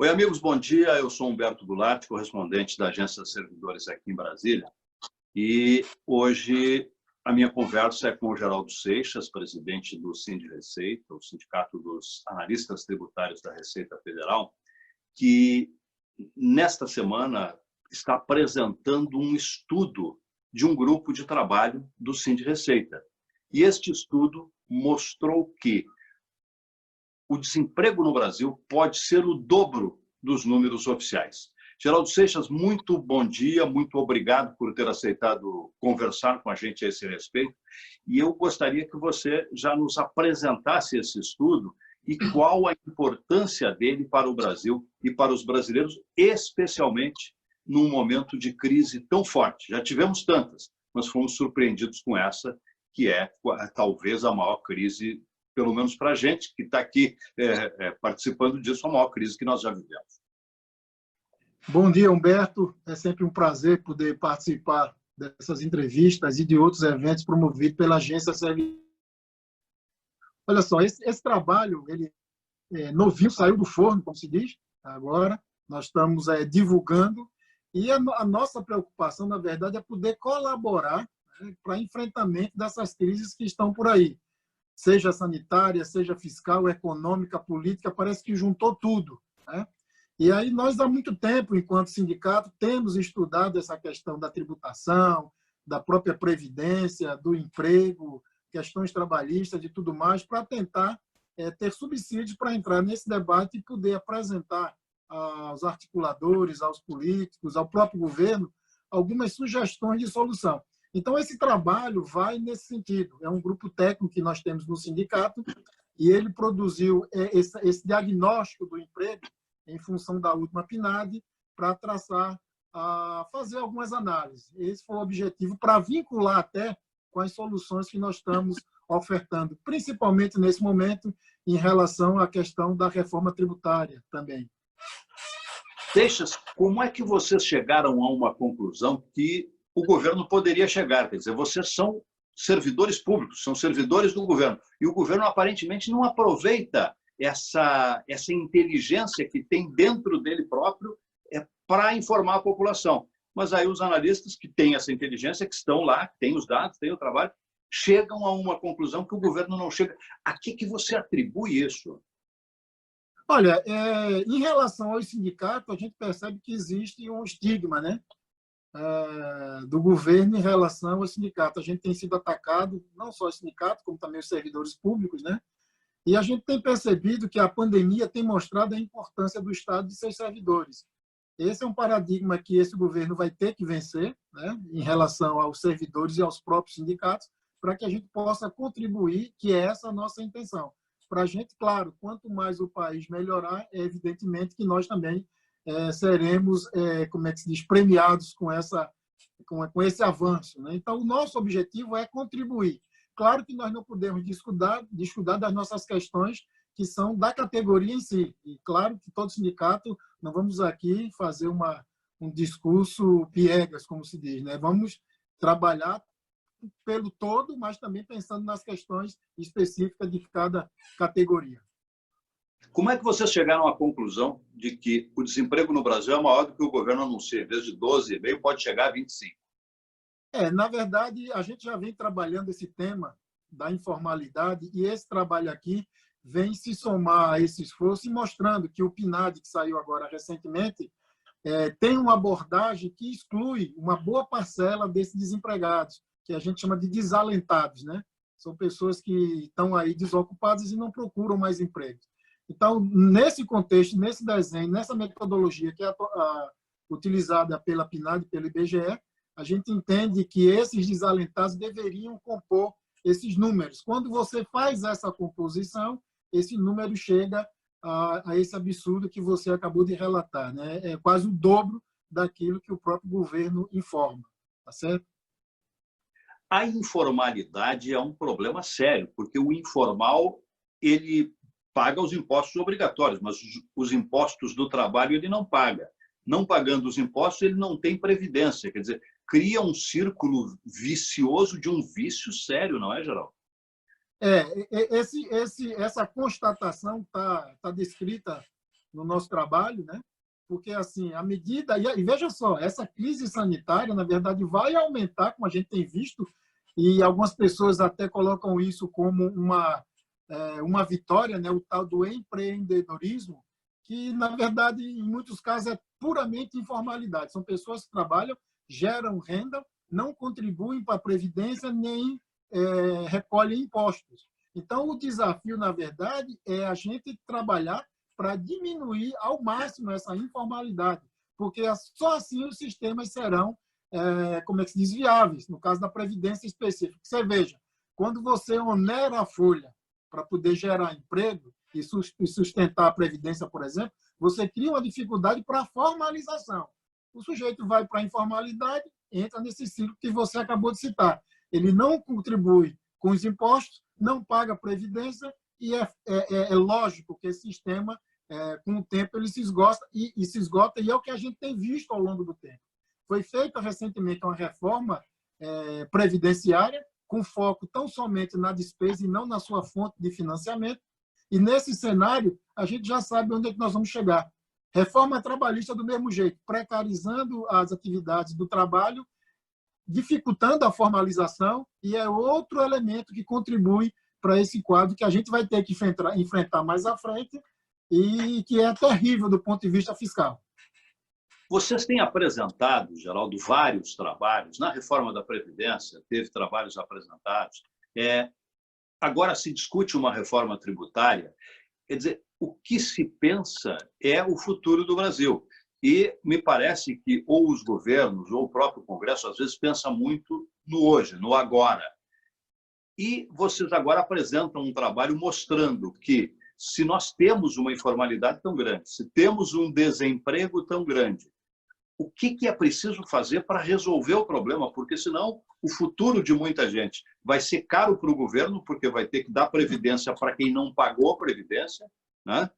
Oi, amigos, bom dia. Eu sou Humberto Goulart, correspondente da Agência de Servidores aqui em Brasília. E hoje a minha conversa é com o Geraldo Seixas, presidente do Sindireceita, o Sindicato dos Analistas Tributários da Receita Federal, que nesta semana está apresentando um estudo de um grupo de trabalho do Sindireceita. E este estudo mostrou que o desemprego no Brasil pode ser o dobro dos números oficiais. Geraldo Seixas, muito bom dia, muito obrigado por ter aceitado conversar com a gente a esse respeito. E eu gostaria que você já nos apresentasse esse estudo e qual a importância dele para o Brasil e para os brasileiros, especialmente num momento de crise tão forte. Já tivemos tantas, mas fomos surpreendidos com essa, que é talvez a maior crise, pelo menos para a gente que está aqui participando disso, a maior crise que nós já vivemos. Bom dia, Humberto. É sempre um prazer poder participar dessas entrevistas e de outros eventos promovidos pela Agência Servidores. Olha só, esse trabalho, ele novinho, saiu do forno, como se diz, agora. Nós estamos divulgando e a nossa preocupação, na verdade, é poder colaborar, né, para enfrentamento dessas crises que estão por aí. Seja sanitária, seja fiscal, econômica, política, parece que juntou tudo, né? E aí nós, há muito tempo, enquanto sindicato, temos estudado essa questão da tributação, da própria previdência, do emprego, questões trabalhistas e tudo mais, para tentar ter subsídios para entrar nesse debate e poder apresentar aos articuladores, aos políticos, ao próprio governo, algumas sugestões de solução. Então, esse trabalho vai nesse sentido. É um grupo técnico que nós temos no sindicato e ele produziu esse diagnóstico do emprego em função da última PNAD para traçar, fazer algumas análises. Esse foi o objetivo, para vincular até com as soluções que nós estamos ofertando, principalmente nesse momento, em relação à questão da reforma tributária também. Seixas, como é que vocês chegaram a uma conclusão que o governo poderia chegar? Quer dizer, vocês são servidores públicos, são servidores do governo, e o governo aparentemente não aproveita essa inteligência que tem dentro dele próprio para informar a população. Mas aí os analistas que têm essa inteligência, que estão lá, que têm os dados, têm o trabalho, chegam a uma conclusão que o governo não chega. A que você atribui isso? Olha, em relação ao sindicato, a gente percebe que existe um estigma, né, do governo em relação ao sindicato. A gente tem sido atacado, não só o sindicato, como também os servidores públicos, né? E a gente tem percebido que a pandemia tem mostrado a importância do Estado de seus servidores. Esse é um paradigma que esse governo vai ter que vencer, né, em relação aos servidores e aos próprios sindicatos, para que a gente possa contribuir, que é essa a nossa intenção. Para a gente, claro, quanto mais o país melhorar, é evidentemente que nós também seremos, como é que se diz, premiados com esse avanço, né? Então, o nosso objetivo é contribuir. Claro que nós não podemos descuidar das nossas questões que são da categoria em si. E claro que todo sindicato, não vamos aqui fazer um discurso piegas, como se diz, né? Vamos trabalhar pelo todo, mas também pensando nas questões específicas de cada categoria. Como é que vocês chegaram à conclusão de que o desemprego no Brasil é maior do que o governo anuncia? Em vez de 12,5, pode chegar a 25? Na verdade, a gente já vem trabalhando esse tema da informalidade e esse trabalho aqui vem se somar a esse esforço e mostrando que o PNAD, que saiu agora recentemente, tem uma abordagem que exclui uma boa parcela desses desempregados, que a gente chama de desalentados, né? São pessoas que estão aí desocupadas e não procuram mais emprego. Então, nesse contexto, nesse desenho, nessa metodologia que é utilizada pela PNAD e pelo IBGE, a gente entende que esses desalentados deveriam compor esses números. Quando você faz essa composição, esse número chega a esse absurdo que você acabou de relatar, né? É quase o dobro daquilo que o próprio governo informa, tá certo? A informalidade é um problema sério, porque o informal ele paga os impostos obrigatórios, mas os impostos do trabalho ele não paga. Não pagando os impostos, ele não tem previdência. Quer dizer, cria um círculo vicioso de um vício sério, não é, Geraldo? Essa constatação está descrita no nosso trabalho, né? Porque, assim, à medida... E veja só, essa crise sanitária, na verdade, vai aumentar, como a gente tem visto, e algumas pessoas até colocam isso como uma vitória, né? O tal do empreendedorismo, que, na verdade, em muitos casos, é puramente informalidade. São pessoas que trabalham, geram renda, não contribuem para a Previdência, nem recolhem impostos. Então, o desafio, na verdade, é a gente trabalhar para diminuir ao máximo essa informalidade, porque só assim os sistemas serão, como é que se diz, viáveis, no caso da Previdência específica. Você veja, quando você onera a folha para poder gerar emprego e sustentar a Previdência, por exemplo, você cria uma dificuldade para a formalização. O sujeito vai para a informalidade, entra nesse ciclo que você acabou de citar. Ele não contribui com os impostos, não paga a Previdência e é lógico que esse sistema, com o tempo, ele se esgota e é o que a gente tem visto ao longo do tempo. Foi feita recentemente uma reforma previdenciária com foco tão somente na despesa e não na sua fonte de financiamento. E nesse cenário, a gente já sabe onde é que nós vamos chegar. Reforma trabalhista do mesmo jeito, precarizando as atividades do trabalho, dificultando a formalização, e é outro elemento que contribui para esse quadro que a gente vai ter que enfrentar mais à frente e que é terrível do ponto de vista fiscal. Vocês têm apresentado, Geraldo, vários trabalhos. Na reforma da Previdência, teve trabalhos apresentados. Agora se discute uma reforma tributária. Quer dizer, o que se pensa é o futuro do Brasil. E me parece que ou os governos ou o próprio Congresso, às vezes, pensa muito no hoje, no agora. E vocês agora apresentam um trabalho mostrando que, se nós temos uma informalidade tão grande, se temos um desemprego tão grande, o que é preciso fazer para resolver o problema? Porque, senão, o futuro de muita gente vai ser caro para o governo, porque vai ter que dar previdência para quem não pagou a previdência, né?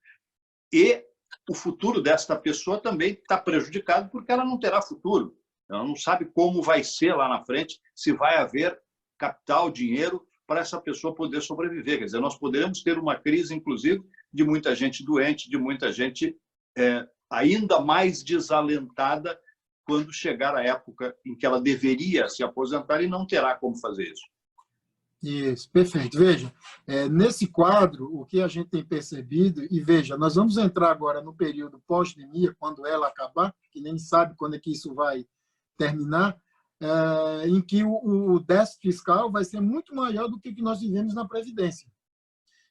E o futuro desta pessoa também está prejudicado, porque ela não terá futuro. Ela não sabe como vai ser lá na frente, se vai haver capital, dinheiro, para essa pessoa poder sobreviver. Quer dizer, nós poderemos ter uma crise, inclusive, de muita gente doente, de muita gente ainda mais desalentada quando chegar a época em que ela deveria se aposentar e não terá como fazer isso. Isso, perfeito. Veja, nesse quadro, o que a gente tem percebido, e veja, nós vamos entrar agora no período pós-pandemia, quando ela acabar, que nem sabe quando é que isso vai terminar, em que o déficit fiscal vai ser muito maior do que o que nós vivemos na Previdência.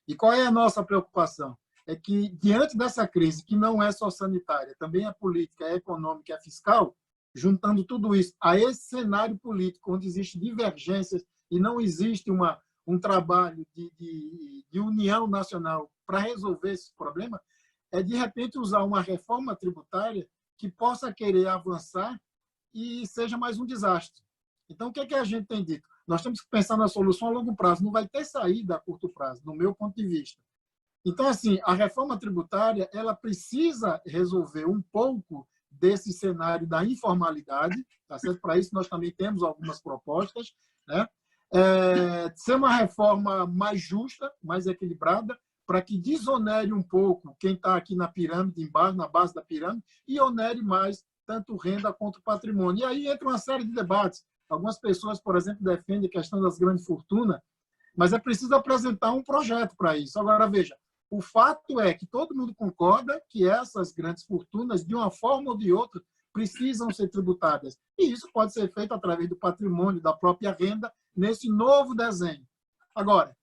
E qual é a nossa preocupação? É que, diante dessa crise, que não é só sanitária, também é política, é econômica, é fiscal, juntando tudo isso a esse cenário político, onde existem divergências e não existe um trabalho de união nacional para resolver esse problema, de repente, usar uma reforma tributária que possa querer avançar e seja mais um desastre. Então, o que é que a gente tem dito? Nós temos que pensar na solução a longo prazo, não vai ter saída a curto prazo, no meu ponto de vista. Então, assim, a reforma tributária ela precisa resolver um pouco desse cenário da informalidade, tá certo? Para isso, nós também temos algumas propostas, né? Ser uma reforma mais justa, mais equilibrada, para que desonere um pouco quem está aqui na pirâmide, embaixo, na base da pirâmide, e onere mais tanto renda quanto patrimônio. E aí entra uma série de debates. Algumas pessoas, por exemplo, defendem a questão das grandes fortunas, mas é preciso apresentar um projeto para isso. Agora, veja, o fato é que todo mundo concorda que essas grandes fortunas, de uma forma ou de outra, precisam ser tributadas. E isso pode ser feito através do patrimônio, da própria renda, nesse novo desenho. Agora,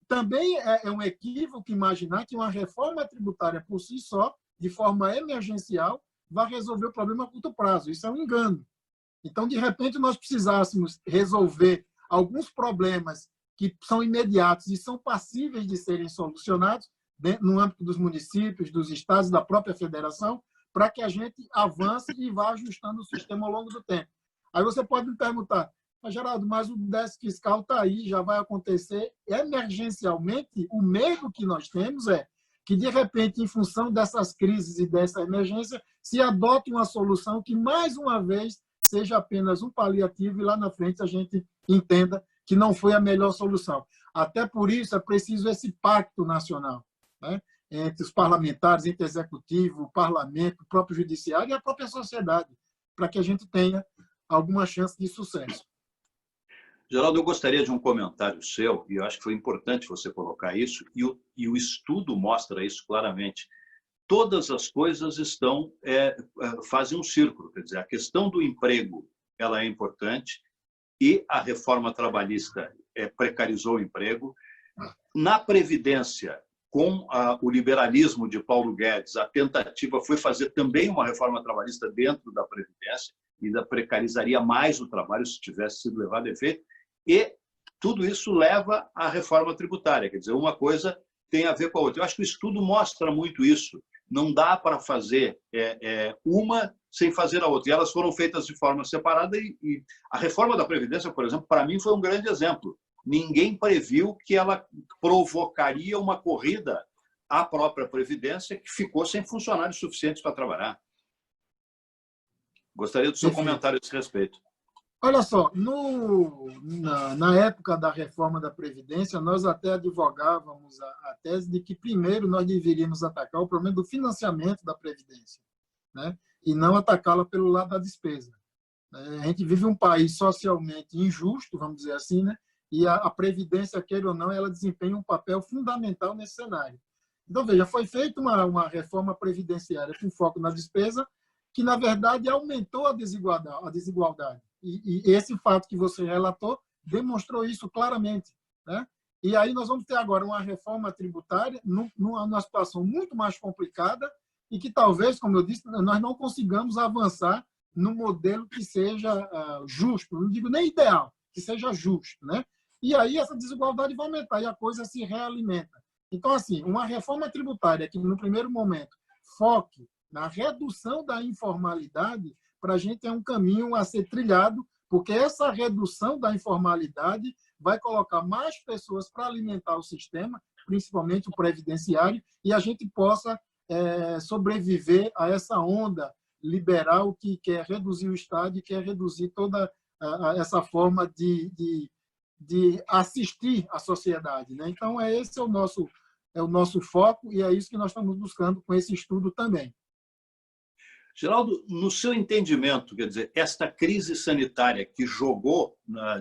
também é um equívoco imaginar que uma reforma tributária por si só, de forma emergencial, vai resolver o problema a curto prazo. Isso é um engano. Então, de repente, nós precisássemos resolver alguns problemas que são imediatos e são passíveis de serem solucionados no âmbito dos municípios, dos estados, da própria federação, para que a gente avance e vá ajustando o sistema ao longo do tempo. Aí você pode me perguntar, Geraldo, mas o déficit fiscal está aí, já vai acontecer. Emergencialmente, o medo que nós temos é que, de repente, em função dessas crises e dessa emergência, se adote uma solução que, mais uma vez, seja apenas um paliativo e lá na frente a gente entenda que não foi a melhor solução. Até por isso é preciso esse pacto nacional, né? entre os parlamentares, entre o executivo, o parlamento, o próprio judiciário e a própria sociedade, para que a gente tenha alguma chance de sucesso. Geraldo, eu gostaria de um comentário seu, e eu acho que foi importante você colocar isso, e o estudo mostra isso claramente. Todas as coisas fazem um círculo, quer dizer, a questão do emprego ela é importante, e a reforma trabalhista precarizou o emprego. Na Previdência, com o liberalismo de Paulo Guedes, a tentativa foi fazer também uma reforma trabalhista dentro da Previdência, e ainda precarizaria mais o trabalho se tivesse sido levado a efeito, e tudo isso leva à reforma tributária, quer dizer, uma coisa tem a ver com a outra. Eu acho que o estudo mostra muito isso. Não dá para fazer uma sem fazer a outra. E elas foram feitas de forma separada e a reforma da Previdência, por exemplo, para mim foi um grande exemplo. Ninguém previu que ela provocaria uma corrida à própria Previdência que ficou sem funcionários suficientes para trabalhar. Gostaria do seu comentário a esse respeito. Olha só, na época da reforma da Previdência, nós até advogávamos a tese de que primeiro nós deveríamos atacar o problema do financiamento da Previdência, né? E não atacá-la pelo lado da despesa. A gente vive um país socialmente injusto, vamos dizer assim, né? E a Previdência, queira ou não, ela desempenha um papel fundamental nesse cenário. Então, veja, foi feita uma reforma previdenciária com foco na despesa, que, na verdade, aumentou a desigualdade. E esse fato que você relatou demonstrou isso claramente, né? E aí nós vamos ter agora uma reforma tributária numa situação muito mais complicada e que talvez, como eu disse, nós não consigamos avançar num modelo que seja justo, não digo nem ideal, que seja justo, né? E aí essa desigualdade vai aumentar e a coisa se realimenta. Então, assim, uma reforma tributária que, no primeiro momento, foque na redução da informalidade, para a gente é um caminho a ser trilhado, porque essa redução da informalidade vai colocar mais pessoas para alimentar o sistema, principalmente o previdenciário, e a gente possa sobreviver a essa onda liberal que quer reduzir o Estado e quer reduzir toda essa forma de assistir a sociedade, né? Então, esse é o nosso foco e é isso que nós estamos buscando com esse estudo também. Geraldo, no seu entendimento, quer dizer, esta crise sanitária que jogou,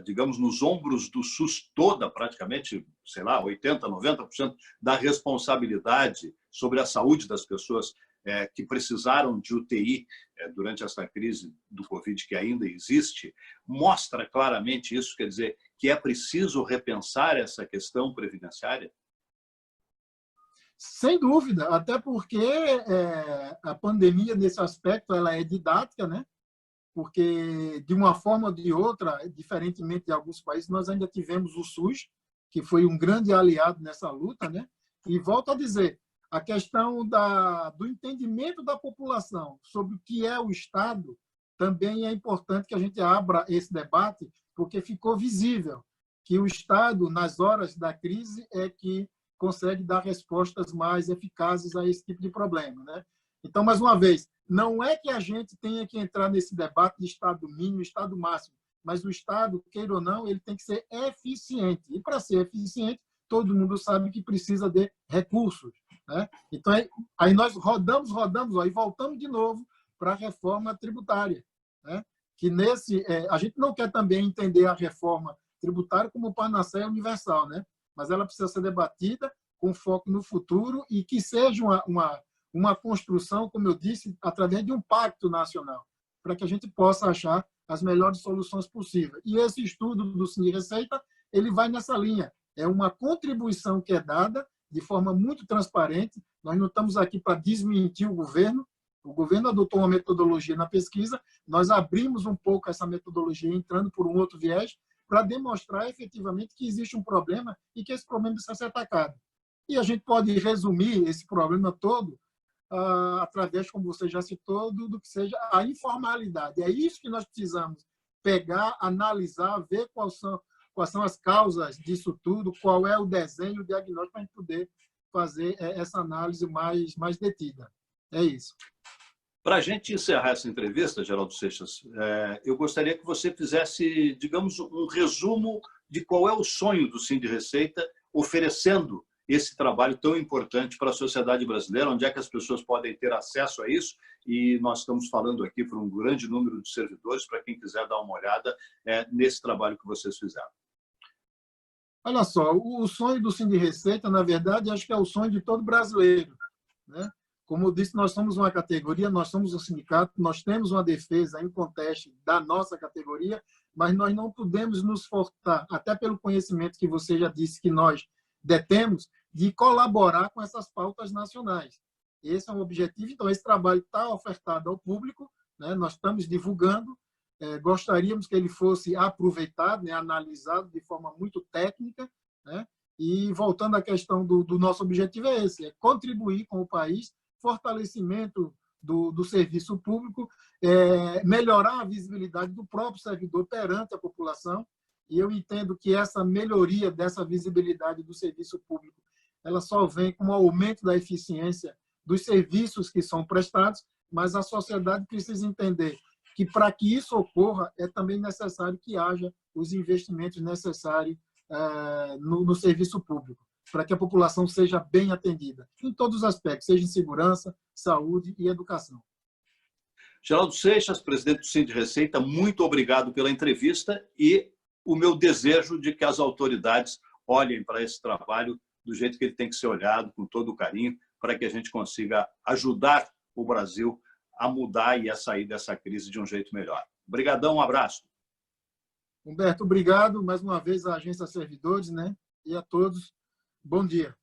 digamos, nos ombros do SUS toda, praticamente, sei lá, 80%, 90% da responsabilidade sobre a saúde das pessoas que precisaram de UTI durante essa crise do Covid que ainda existe, mostra claramente isso, quer dizer, que é preciso repensar essa questão previdenciária? Sem dúvida, até porque a pandemia, nesse aspecto, ela é didática, né? Porque, de uma forma ou de outra, diferentemente de alguns países, nós ainda tivemos o SUS, que foi um grande aliado nessa luta, né? E volto a dizer, a questão do entendimento da população sobre o que é o Estado também é importante que a gente abra esse debate, porque ficou visível que o Estado, nas horas da crise, é que consegue dar respostas mais eficazes a esse tipo de problema, né? Então, mais uma vez, não é que a gente tenha que entrar nesse debate de Estado mínimo, Estado máximo, mas o Estado, queira ou não, ele tem que ser eficiente. E, para ser eficiente, todo mundo sabe que precisa de recursos, né? Então, aí nós rodamos e voltamos de novo para a reforma tributária, né? Que a gente não quer também entender a reforma tributária como panaceia universal, né? Mas ela precisa ser debatida com foco no futuro e que seja uma construção, como eu disse, através de um pacto nacional, para que a gente possa achar as melhores soluções possíveis. E esse estudo do Cine Receita, ele vai nessa linha. É uma contribuição que é dada de forma muito transparente. Nós não estamos aqui para desmentir o governo adotou uma metodologia na pesquisa, nós abrimos um pouco essa metodologia, entrando por um outro viés, para demonstrar efetivamente que existe um problema e que esse problema precisa ser atacado. E a gente pode resumir esse problema todo através, como você já citou, do que seja a informalidade. É isso que nós precisamos pegar, analisar, ver quais são as causas disso tudo, qual é o desenho, o diagnóstico, para a gente poder fazer essa análise mais detida. É isso. Para a gente encerrar essa entrevista, Geraldo Seixas, eu gostaria que você fizesse, digamos, um resumo de qual é o sonho do Cine Receita, oferecendo esse trabalho tão importante para a sociedade brasileira, onde é que as pessoas podem ter acesso a isso, e nós estamos falando aqui por um grande número de servidores, para quem quiser dar uma olhada nesse trabalho que vocês fizeram. Olha só, o sonho do Sim de Receita, na verdade, acho que é o sonho de todo brasileiro, né? Como eu disse, nós somos uma categoria, nós somos um sindicato, nós temos uma defesa em conteste da nossa categoria, mas nós não podemos nos furtar, até pelo conhecimento que você já disse que nós detemos, de colaborar com essas pautas nacionais. Esse é um objetivo, então esse trabalho está ofertado ao público, né? Nós estamos divulgando, gostaríamos que ele fosse aproveitado, né? Analisado de forma muito técnica, né? E voltando à questão do nosso objetivo é esse, é contribuir com o país, fortalecimento do serviço público, melhorar a visibilidade do próprio servidor perante a população, e eu entendo que essa melhoria dessa visibilidade do serviço público, ela só vem com o aumento da eficiência dos serviços que são prestados, mas a sociedade precisa entender que para que isso ocorra é também necessário que haja os investimentos necessários no serviço público, para que a população seja bem atendida, em todos os aspectos, seja em segurança, saúde e educação. Geraldo Seixas, presidente do Sim de Receita, muito obrigado pela entrevista e o meu desejo de que as autoridades olhem para esse trabalho do jeito que ele tem que ser olhado, com todo o carinho, para que a gente consiga ajudar o Brasil a mudar e a sair dessa crise de um jeito melhor. Obrigadão, um abraço. Humberto, obrigado mais uma vez à Agência Servidores, né? E a todos, bom dia.